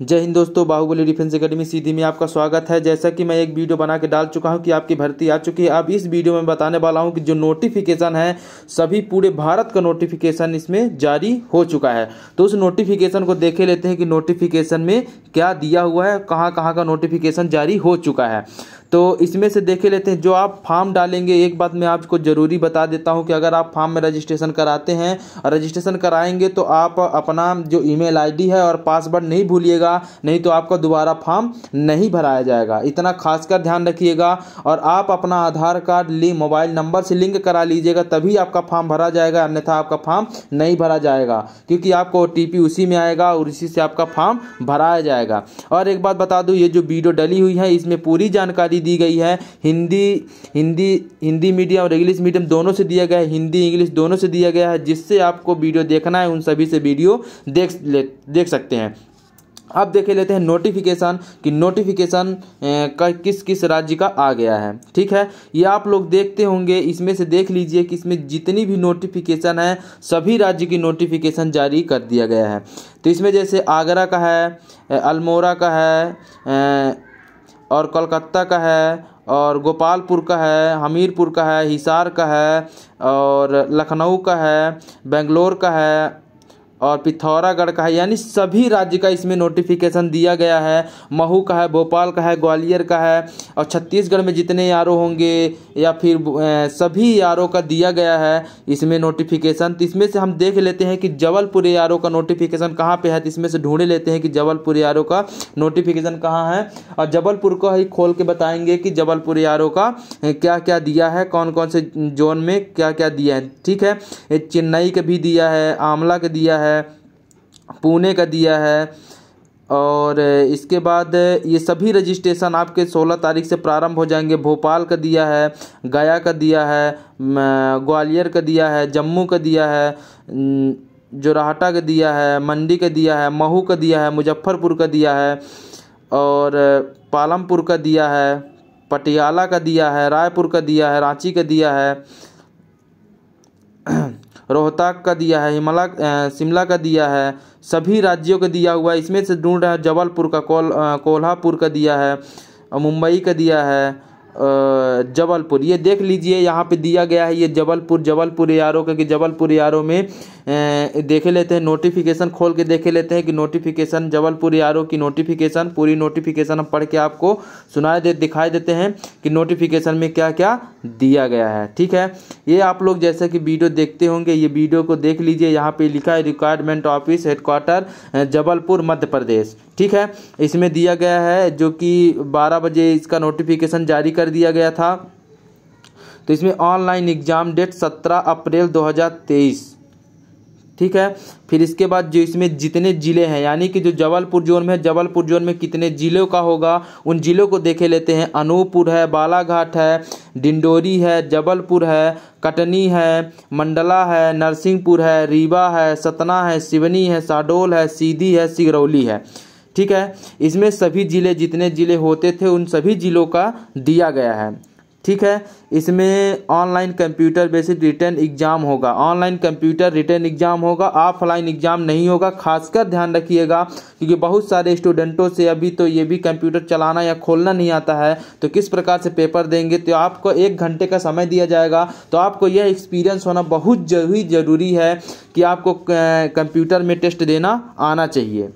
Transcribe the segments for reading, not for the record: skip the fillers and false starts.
जय हिंद दोस्तों, Baahubali defence academy सीधी में आपका स्वागत है। जैसा कि मैं एक वीडियो बना के डाल चुका हूं कि आपकी भर्ती आ चुकी है। अब इस वीडियो में बताने वाला हूं कि जो नोटिफिकेशन है सभी पूरे भारत का नोटिफिकेशन इसमें जारी हो चुका है। तो उस नोटिफिकेशन को देखे लेते हैं कि नोटिफिकेशन में क्या दिया हुआ है, कहाँ कहाँ का नोटिफिकेशन जारी हो चुका है। तो इसमें से देखे लेते हैं। जो आप फॉर्म डालेंगे, एक बात मैं आपको ज़रूरी बता देता हूं कि अगर आप फॉर्म में रजिस्ट्रेशन कराते हैं और रजिस्ट्रेशन कराएंगे तो आप अपना जो ईमेल आईडी है और पासवर्ड नहीं भूलिएगा, नहीं तो आपका दोबारा फॉर्म नहीं भराया जाएगा। इतना खासकर ध्यान रखिएगा। और आप अपना आधार कार्ड मोबाइल नंबर से लिंक करा लीजिएगा, तभी आपका फॉर्म भरा जाएगा, अन्यथा आपका फॉर्म नहीं भरा जाएगा, क्योंकि आपको OTP उसी में आएगा और इसी से आपका फॉर्म भराया जाएगा। और एक बात बता दूं, ये जो वीडियो डली हुई है इसमें पूरी जानकारी दी गई है। हिंदी मीडियम और इंग्लिश मीडियम दोनों से दिया गया है, हिंदी इंग्लिश दोनों से दिया गया है। जिससे आपको वीडियो देखना है उन सभी से वीडियो देख सकते हैं। अब देख लेते हैं नोटिफिकेशन कि नोटिफिकेशन का किस किस राज्य का आ गया है। ठीक है, ये आप लोग देखते होंगे। इसमें से देख लीजिए कि इसमें जितनी भी नोटिफिकेशन है सभी राज्य की नोटिफिकेशन जारी कर दिया गया है। तो इसमें जैसे आगरा का है, अल्मोड़ा का है, और कोलकाता का है, और गोपालपुर का है, हमीरपुर का है, हिसार का है, और लखनऊ का है, बेंगलोर का है, और पिथौरागढ़ का है। यानी सभी राज्य का इसमें नोटिफिकेशन दिया गया है। महू का है, भोपाल का है, ग्वालियर का है, और छत्तीसगढ़ में जितने यारो होंगे या फिर सभी यारों का दिया गया है इसमें नोटिफिकेशन। तो इसमें से हम देख लेते हैं कि जबलपुर यारो का नोटिफिकेशन कहाँ पे है। तो इसमें से ढूंढ लेते हैं कि जबलपुर यारो का नोटिफिकेशन कहाँ है, और जबलपुर को ही खोल के बताएंगे कि जबलपुर यारो का क्या क्या दिया है, कौन कौन से जोन में क्या क्या दिया है। ठीक है, चेन्नई का भी दिया है, आमला का दिया है, पुणे का दिया है। और इसके बाद ये सभी रजिस्ट्रेशन आपके 16 तारीख से प्रारंभ हो जाएंगे। भोपाल का दिया है, गया का दिया है, ग्वालियर का दिया है, जम्मू का दिया है, जोरहाटा का दिया है, मंडी का दिया है, महू का दिया है, मुजफ्फरपुर का दिया है, और पालमपुर का दिया है, पटियाला का दिया है, रायपुर का दिया है, रांची का दिया है, रोहतक का दिया है, शिमला का दिया है। सभी राज्यों का दिया हुआ है। इसमें से ढूंढ रहे हैं जबलपुर का, कोल्हापुर का दिया है, मुंबई का दिया है, जबलपुर। ये देख लीजिए यहाँ पे दिया गया है। ये जबलपुर यारो का, कि जबलपुर यारो में देखे लेते हैं नोटिफिकेशन, खोल के देखे लेते हैं कि नोटिफिकेशन जबलपुर यारो की नोटिफिकेशन, पूरी नोटिफिकेशन हम पढ़ के आपको दिखाई देते हैं कि नोटिफिकेशन में क्या क्या दिया गया है। ठीक है, ये आप लोग जैसे कि वीडियो देखते होंगे, ये वीडियो को देख लीजिए। यहाँ पे लिखा है requirement office headquarter Jabalpur Madhya Pradesh. ठीक है, इसमें दिया गया है जो कि 12 बजे इसका नोटिफिकेशन जारी कर दिया गया था। तो इसमें ऑनलाइन एग्जाम डेट 17 अप्रैल 2023। ठीक है, फिर इसके बाद जो इसमें जितने ज़िले हैं, यानी कि जो जबलपुर जोन में है, जबलपुर जोन में कितने ज़िलों का होगा उन ज़िलों को देखे लेते हैं। अनूपपुर है, बालाघाट है, डिंडोरी है, जबलपुर है, कटनी है, मंडला है, नरसिंहपुर है, रीवा है, सतना है, सिवनी है, शहडोल है, सीधी है, सिगरौली है। ठीक है, इसमें सभी ज़िले जितने ज़िले होते थे उन सभी ज़िलों का दिया गया है। ठीक है, इसमें online computer based return exam होगा। ऑनलाइन कंप्यूटर रिटर्न एग्जाम होगा, ऑफलाइन एग्जाम नहीं होगा। खासकर ध्यान रखिएगा, क्योंकि बहुत सारे स्टूडेंटों से अभी तो ये भी कंप्यूटर चलाना या खोलना नहीं आता है, तो किस प्रकार से पेपर देंगे। तो आपको 1 घंटे का समय दिया जाएगा। तो आपको यह एक्सपीरियंस होना बहुत ज़रूरी है कि आपको कंप्यूटर में टेस्ट देना आना चाहिए।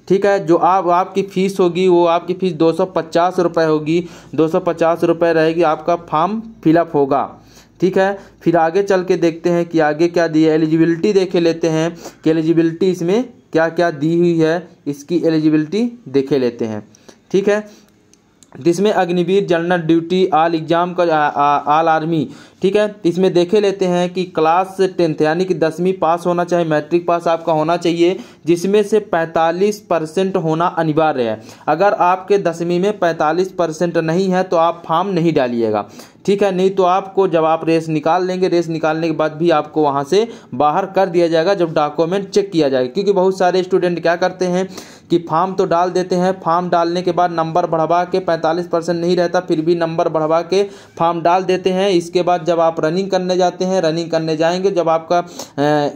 ठीक है, जो आपकी फ़ीस होगी वो आपकी फ़ीस 250 रुपये होगी। 250 रुपये रहेगी, आपका फॉर्म फिलअप होगा। ठीक है, फिर आगे चल के देखते हैं कि आगे क्या दिया। एलिजिबिलिटी देखे लेते हैं कि एलिजिबिलिटी इसमें क्या क्या दी हुई है, इसकी एलिजिबिलिटी देखे लेते हैं। ठीक है, जिसमें Agniveer, general duty, all exam का, ऑल आर्मी। ठीक है, इसमें देखे लेते हैं कि क्लास 10th यानी कि 10वीं पास होना चाहिए, मैट्रिक पास आपका होना चाहिए, जिसमें से 45% होना अनिवार्य है। अगर आपके 10वीं में 45% नहीं है तो आप फॉर्म नहीं डालिएगा। ठीक है, नहीं तो आपको जब आप रेस निकाल लेंगे, रेस निकालने के बाद भी आपको वहाँ से बाहर कर दिया जाएगा जब डॉक्यूमेंट चेक किया जाएगा। क्योंकि बहुत सारे स्टूडेंट क्या करते हैं कि फॉर्म तो डाल देते हैं, फॉर्म डालने के बाद नंबर बढ़वा के 45% नहीं रहता, फिर भी नंबर बढ़वा के फॉर्म डाल देते हैं। इसके बाद जब आप रनिंग करने जाते हैं, रनिंग करने जाएंगे, जब आपका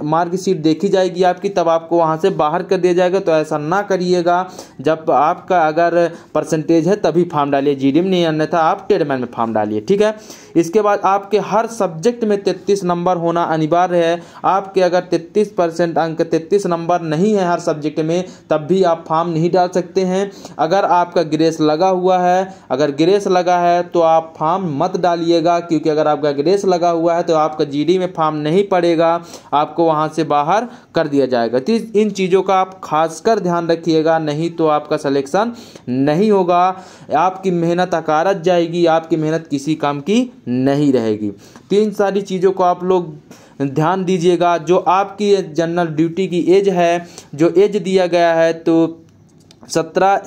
मार्कशीट देखी जाएगी आपकी, तब आपको वहाँ से बाहर कर दिया जाएगा। तो ऐसा ना करिएगा। जब आपका अगर परसेंटेज है तभी फॉर्म डालिए जीडी में, नहीं अन्यथा आप ट्रेडमैन में फॉर्म डालिए। ठीक है। इसके बाद आपके हर सब्जेक्ट में 33 नंबर होना अनिवार्य है। आपके अगर 33% अंक, 33 नंबर नहीं है हर सब्जेक्ट में, तब भी आप फॉर्म नहीं डाल सकते हैं। अगर आपका ग्रेस लगा हुआ है, अगर ग्रेस लगा है तो आप फॉर्म मत डालिएगा, क्योंकि अगर आपका ग्रेस लगा हुआ है तो आपका जीडी में फॉर्म नहीं पड़ेगा, आपको वहां से बाहर कर दिया जाएगा। तो इन चीज़ों का आप खासकर ध्यान रखिएगा, नहीं तो आपका सिलेक्शन नहीं होगा। आपकी मेहनत अकारत जाएगी, आपकी मेहनत किसी काम की नहीं रहेगी। तो इन सारी चीज़ों को आप लोग ध्यान दीजिएगा। जो आपकी जनरल ड्यूटी की एज है, जो एज दिया गया है, तो 17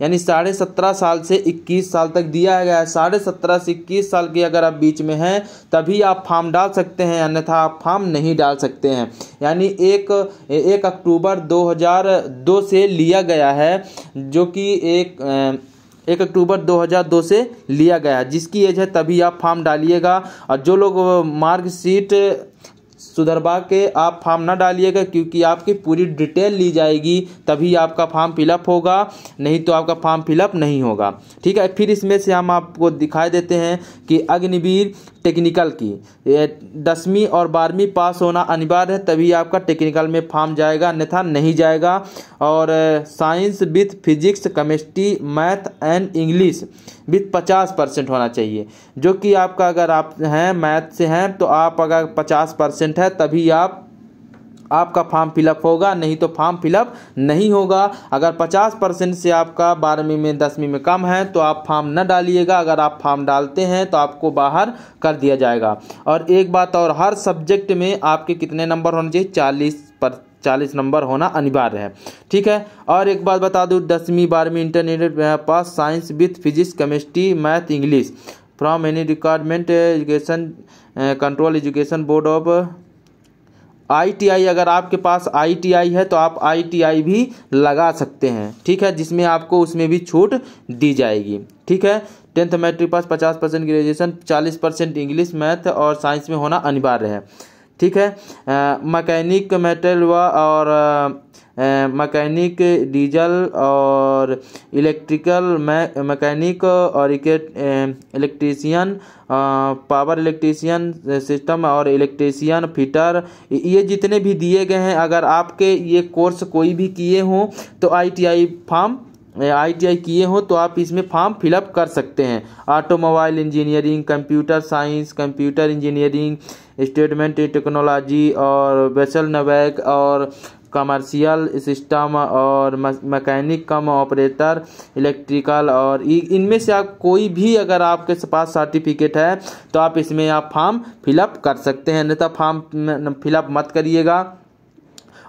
यानी 17.5 साल से 21 साल तक दिया गया है। 17.5 से 21 साल के अगर आप बीच में हैं तभी आप फॉर्म डाल सकते हैं, अन्यथा आप फॉर्म नहीं डाल सकते हैं। यानी 1 अक्टूबर 2002 से लिया गया है, जो कि 1 अक्टूबर 2002 से लिया गया है। जिसकी एज है तभी आप फॉर्म डालिएगा। और जो लोग मार्कशीट सुधरवा के आप फॉर्म ना डालिएगा, क्योंकि आपकी पूरी डिटेल ली जाएगी, तभी आपका फॉर्म फिलअप होगा, नहीं तो आपका फॉर्म फिलअप नहीं होगा। ठीक है। फिर इसमें से हम आपको दिखाई देते हैं कि अग्निवीर टेक्निकल की 10वीं और 12वीं पास होना अनिवार्य है, तभी आपका टेक्निकल में फॉर्म जाएगा, अन्यथा नहीं जाएगा। और science with physics, chemistry, math and English with 50% होना चाहिए, जो कि आपका अगर आप हैं मैथ से हैं तो आप अगर 50% है तभी आपका फॉर्म फिलअप होगा, नहीं तो फॉर्म फिलअप नहीं होगा। अगर 50% से आपका 12वीं में 10वीं में कम है तो आप फॉर्म न डालिएगा। अगर आप फॉर्म डालते हैं तो आपको बाहर कर दिया जाएगा। और एक बात और, हर सब्जेक्ट में आपके कितने नंबर होने चाहिए? 40 नंबर होना अनिवार्य है। ठीक है। और एक बात बता दूं, 10वीं 12वीं intermediate pass science with physics, chemistry, math, English from any requirement education control education board of ITI, अगर आपके पास ITI है तो आप ITI भी लगा सकते हैं। ठीक है। जिसमें आपको उसमें भी छूट दी जाएगी। ठीक है। 10th matric pass, 50% graduation, 40% English, math और साइंस में होना अनिवार्य है। ठीक है। मैकेनिक, मेटल और मैकेनिक, डीजल और इलेक्ट्रिकल मैकेनिक और इलेक्ट्रीशियन, पावर इलेक्ट्रीशियन सिस्टम और इलेक्ट्रीशियन, फिटर, ये जितने भी दिए गए हैं, अगर आपके ये कोर्स कोई भी किए हों तो ITI किए हो तो आप इसमें फॉर्म फिलअप कर सकते हैं। Automobile engineering, computer science, computer engineering, statement technology और वेसल नवैक और कमर्शियल सिस्टम और मैकेनिक कम ऑपरेटर, इलेक्ट्रिकल, और इनमें से आप कोई भी अगर आपके पास सर्टिफिकेट है तो आप इसमें आप फॉर्म फिलअप कर सकते हैं, अन्यथा फॉर्म फिलअप मत करिएगा।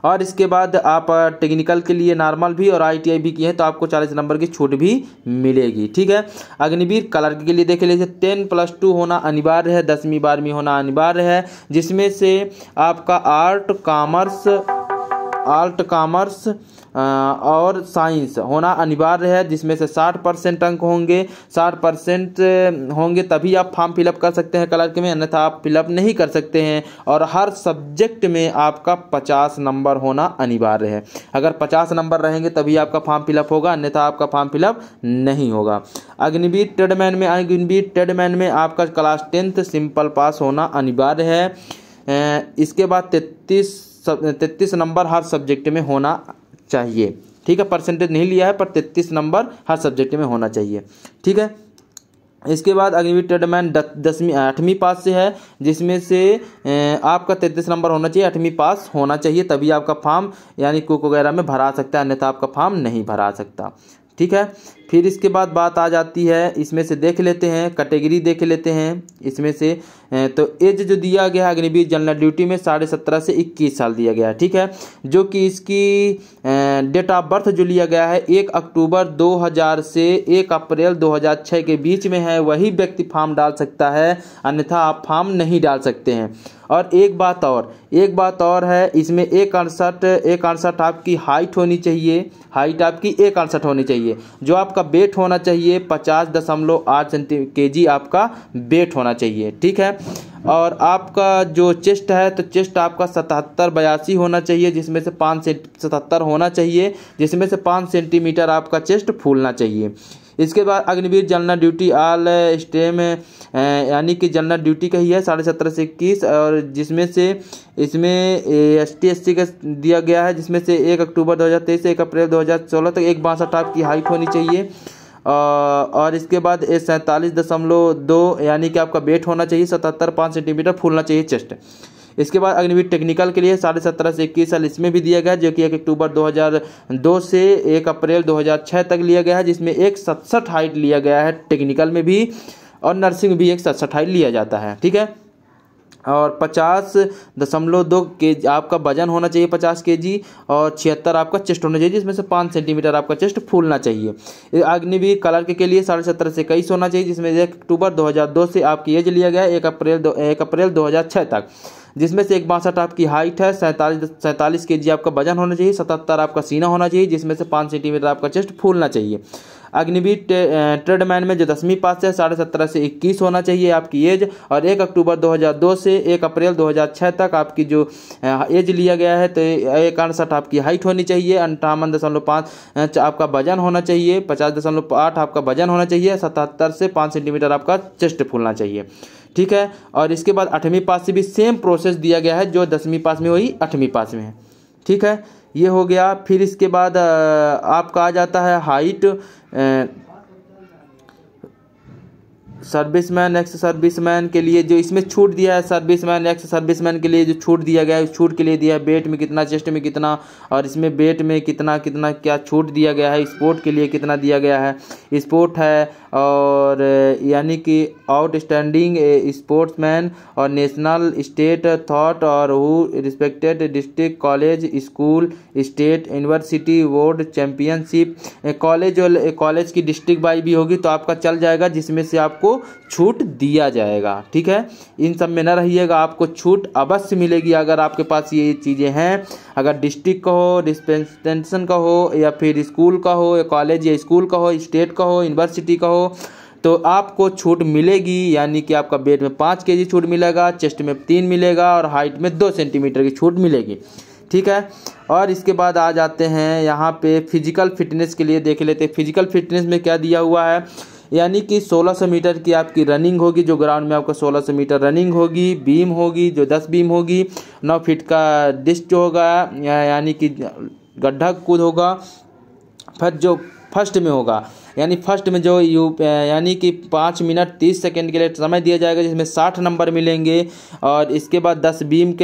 और इसके बाद आप टेक्निकल के लिए नॉर्मल भी और ITI भी किए हैं तो आपको 40 नंबर की छूट भी मिलेगी। ठीक है। अग्निवीर क्लर्क के लिए देख लीजिए, 10+2 होना अनिवार्य है, 10वीं 12वीं होना अनिवार्य है, जिसमें से आपका आर्ट, कॉमर्स और साइंस होना अनिवार्य है, जिसमें से 60% अंक होंगे। 60% होंगे तभी आप फॉर्म फिलअप कर सकते हैं क्लर्क में, अन्यथा आप फिलअप नहीं कर सकते हैं। और हर सब्जेक्ट में आपका 50 नंबर होना अनिवार्य है। अगर 50 नंबर रहेंगे तभी आपका फॉर्म फिलअप होगा, अन्यथा आपका फॉर्म फिलअप नहीं होगा। अग्निवीर ट्रेडमैन में आपका क्लास 10th सिंपल पास होना अनिवार्य है। इसके बाद 33 नंबर हर सब्जेक्ट में होना चाहिए। ठीक है। परसेंटेज नहीं लिया है पर 33 नंबर हर सब्जेक्ट में होना चाहिए। ठीक है। इसके बाद अग्निवीर ट्रेडमैन 8वीं पास से है, जिसमें से आपका 33 नंबर होना चाहिए, 8वीं पास होना चाहिए, तभी आपका फॉर्म यानी कुक वगैरह में भरा सकता है, अन्यथा आपका फॉर्म नहीं भरा सकता। ठीक है। फिर इसके बाद बात आ जाती है, इसमें से देख लेते हैं, कैटेगरी देख लेते हैं इसमें से। तो एज जो दिया गया है अग्निवीर जनरल ड्यूटी में 17.5 से 21 साल दिया गया है। ठीक है। जो कि इसकी डेट ऑफ बर्थ जो लिया गया है 1 अक्टूबर 2000 से 1 अप्रैल 2006 के बीच में है, वही व्यक्ति फॉर्म डाल सकता है, अन्यथा आप फॉर्म नहीं डाल सकते हैं। और एक बात और है, इसमें 1.68 आपकी हाइट होनी चाहिए, हाइट आपकी 1.68 होनी चाहिए। जो आपका वेट होना चाहिए 50.8 kg आपका वेट होना चाहिए, ठीक है। और आपका जो चेस्ट है तो चेस्ट आपका 77-82 होना चाहिए, जिसमें से 77 होना चाहिए, जिसमें से 5 सेंटीमीटर आपका चेस्ट फूलना चाहिए। इसके बाद Agniveer general duty all stem यानी कि जनरल ड्यूटी का ही है 17.5 से 21, और जिसमें से इसमें ST/SC का दिया गया है, जिसमें से 1 अक्टूबर 2023 से 1 अप्रैल 2016 तक 1.62 आपकी हाइट होनी चाहिए। और इसके बाद 47.2 यानी कि आपका वेट होना चाहिए, 77 5 सेंटीमीटर फूलना चाहिए चेस्ट। इसके बाद अग्निवीर टेक्निकल के लिए 17.5 से 21 साल इसमें भी दिया गया है, जो कि 1 अक्टूबर 2002 से 1 अप्रैल 2006 तक लिया गया है, जिसमें 1.67 हाइट लिया गया है टेक्निकल में भी, और नर्सिंग भी 1.67 हाइट लिया जाता है, ठीक है। और 50.2 kg आपका वजन होना चाहिए 50 kg, और 76 आपका चेस्ट होना चाहिए, जिसमें से 5 सेंटीमीटर आपका चेस्ट फूलना चाहिए। अग्निवीर क्लर्क के लिए 17.5 से 21 होना चाहिए, जिसमें 1 अक्टूबर 2002 से आपकी एज लिया गया है 1 अप्रैल 2006 तक, जिसमें से 1.62 आपकी हाइट है, 47 kg आपका वजन होना चाहिए, 77 आपका सीना होना चाहिए, जिसमें से 5 सेंटीमीटर आपका चेस्ट फूलना चाहिए। अग्निवीर ट्रेडमैन में जो 10वीं पास है 17.5 से 21 होना चाहिए आपकी एज, और 1 अक्टूबर 2002 से 1 अप्रैल 2006 तक आपकी जो एज लिया गया है तो 1.68 आपकी हाइट होनी चाहिए, 58.5 आपका वजन होना चाहिए, 50.8 आपका वजन होना चाहिए, 77 से 5 सेंटीमीटर आपका चेस्ट फूलना चाहिए, ठीक है। और इसके बाद 8वीं पास से भी सेम प्रोसेस दिया गया है, जो 10वीं पास में वही 8वीं पास में है, ठीक है। ये हो गया। फिर इसके बाद आपका आ जाता है हाइट सर्विसमैन एक्स सर्विसमैन के लिए जो इसमें छूट दिया है, सर्विसमैन एक्स सर्विसमैन के लिए जो छूट दिया गया है, उस छूट के लिए दिया है वेट में कितना, चेस्ट में कितना, और इसमें वेट में कितना कितना क्या छूट दिया गया है, स्पोर्ट के लिए कितना दिया गया है, स्पोर्ट है, और यानी कि आउटस्टैंडिंग स्पोर्ट्समैन और नेशनल स्टेट थॉट और who respected district college school state university board championship college की डिस्ट्रिक्ट वाइज भी होगी तो आपका चल जाएगा, जिसमें से आपको छूट दिया जाएगा, ठीक है। इन सब में न रहिएगा, आपको छूट अवश्य मिलेगी अगर आपके पास ये चीज़ें हैं। अगर डिस्ट्रिक्ट का हो, डिस्पेंसेशन का हो, या फिर स्कूल का हो, या कॉलेज या स्कूल का हो, स्टेट का हो, यूनिवर्सिटी का हो, तो आपको छूट मिलेगी। यानी कि आपका वेट में 5 kg छूट मिलेगा, चेस्ट में 3 मिलेगा, और हाइट में 2 सेंटीमीटर की छूट मिलेगी, ठीक है। और इसके बाद आ जाते हैं यहाँ पे फिजिकल फिटनेस के लिए देख लेते हैं। फिजिकल फिटनेस में क्या दिया हुआ है, यानी कि 1600 मीटर की आपकी रनिंग होगी, जो ग्राउंड में आपका 1600 मीटर रनिंग होगी, बीम होगी जो 10 बीम होगी, 9 फीट का डिस्क होगा, यानी कि गड्ढा कूद होगा। फिर जो फर्स्ट में होगा, यानी फर्स्ट में जो यानी कि 5 मिनट 30 सेकेंड के लिए समय दिया जाएगा, जिसमें 60 नंबर मिलेंगे। और इसके बाद 10 बीम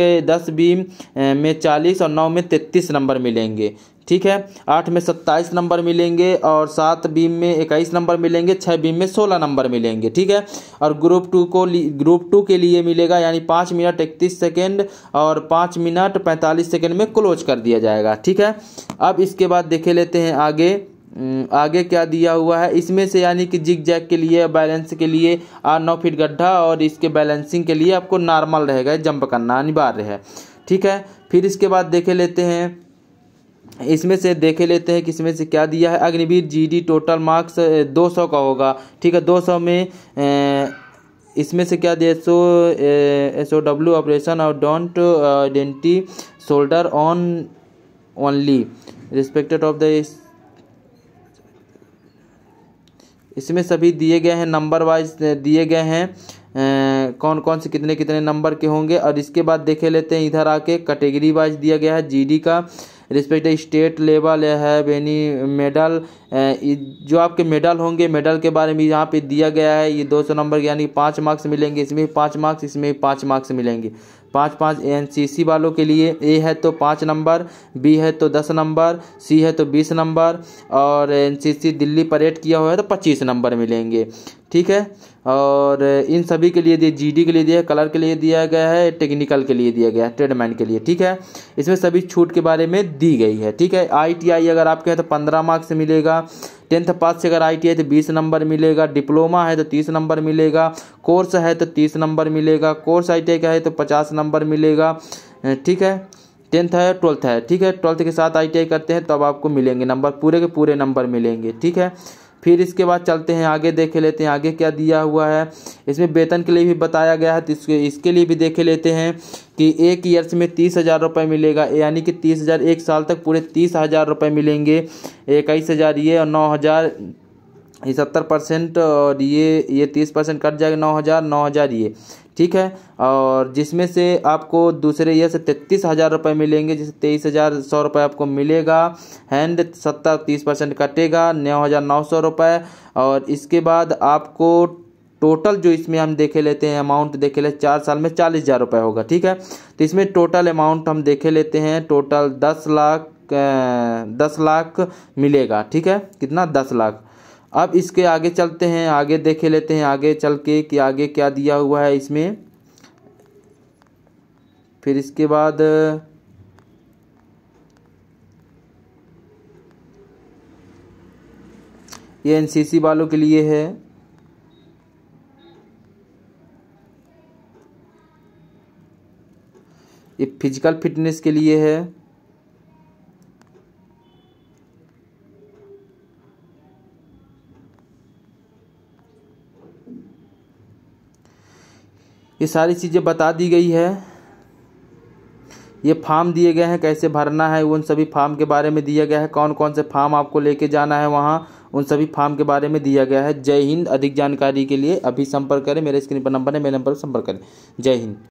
में 40 और 9 में 33 नंबर मिलेंगे, ठीक है। 8 में 27 नंबर मिलेंगे, और 7 बीम में 21 नंबर मिलेंगे, 6 बीम में 16 नंबर मिलेंगे, ठीक है। और ग्रुप 2 के लिए मिलेगा, यानी 5 मिनट 31 सेकेंड और 5 मिनट 45 सेकेंड में क्लोज कर दिया जाएगा, ठीक है। अब इसके बाद देखे लेते हैं आगे क्या दिया हुआ है इसमें से, यानी कि जिग जैग के लिए, बैलेंस के लिए 9 फीट गड्ढा, और इसके बैलेंसिंग के लिए आपको नॉर्मल रहेगा, जंप करना अनिवार्य है, ठीक है। फिर इसके बाद देखे लेते हैं इसमें से कि इसमें से क्या दिया है। अग्निवीर जीडी टोटल मार्क्स 200 का होगा, ठीक है। 200 में इसमें से क्या दिया, SOW ऑपरेशन और don't identity shoulder on only respected of the, इसमें सभी दिए गए हैं, नंबर वाइज दिए गए हैं, कौन कौन से कितने कितने नंबर के होंगे। और इसके बाद देखे लेते हैं इधर आके कैटेगरी वाइज दिया गया है जीडी का, रिस्पेक्ट स्टेट लेवल है बेनी मेडल, जो आपके मेडल होंगे, मेडल के बारे में यहाँ पे दिया गया है। ये 200 नंबर यानी 5 मार्क्स मिलेंगे, इसमें 5 मार्क्स, इसमें 5 मार्क्स मिलेंगे। 5 एनसीसी वालों के लिए ए है तो 5 नंबर, बी है तो 10 नंबर, सी है तो 20 नंबर, और एनसीसी दिल्ली परेड किया हुआ है तो 25 नंबर मिलेंगे, ठीक है। और इन सभी के लिए जीडी के लिए दिया है, कलर के लिए दिया गया है, टेक्निकल के लिए दिया गया है, ट्रेडमैन के लिए, ठीक है। इसमें सभी छूट के बारे में दी गई है, ठीक है। ITI अगर आपके हैं तो 15 मार्क्स मिलेगा। 10th पास से अगर ITI है तो 20 नंबर मिलेगा। डिप्लोमा है तो 30 नंबर मिलेगा। कोर्स है तो 30 नंबर मिलेगा। कोर्स ITI का है तो 50 नंबर मिलेगा, ठीक है। 10th है, 12th है, ठीक है। 12th के साथ ITI करते हैं तब आपको मिलेंगे नंबर, पूरे के पूरे नंबर मिलेंगे, ठीक है। फिर इसके बाद चलते हैं आगे, देख लेते हैं आगे क्या दिया हुआ है। इसमें वेतन के लिए भी बताया गया है, तो इसके लिए भी देख लेते हैं कि एक ईयर्स में 30,000 रुपये मिलेगा, यानी कि 30,000 एक साल तक पूरे 30,000 रुपये मिलेंगे। 21,000 ये और 9,000 ये 70%, और ये 30% कट जाएगा, 9,000 ये, ठीक है। और जिसमें से आपको दूसरे ईयर से 33,000 रुपये मिलेंगे, जिससे 23,100 रुपये आपको मिलेगा। हैंड 30% कटेगा, 9,900 रुपये। और इसके बाद आपको टोटल जो इसमें हम देखे लेते हैं अमाउंट देखे लेते 4 साल में 40,000 रुपये होगा, ठीक है। तो इसमें टोटल अमाउंट हम देखे लेते हैं, टोटल 10 लाख मिलेगा, ठीक है। कितना? 10 लाख। अब इसके आगे चलते हैं, आगे देखे लेते हैं आगे चल के कि आगे क्या दिया हुआ है इसमें। फिर इसके बाद ये NCC वालों के लिए है। ये फिजिकल फिटनेस के लिए है। ये सारी चीज़ें बता दी गई है। ये फॉर्म दिए गए हैं, कैसे भरना है उन सभी फॉर्म के बारे में दिया गया है। कौन कौन से फॉर्म आपको लेके जाना है वहाँ, उन सभी फॉर्म के बारे में दिया गया है। जय हिंद। अधिक जानकारी के लिए अभी संपर्क करें, मेरे स्क्रीन पर नंबर है, मेरे नंबर पर संपर्क करें। जय हिंद।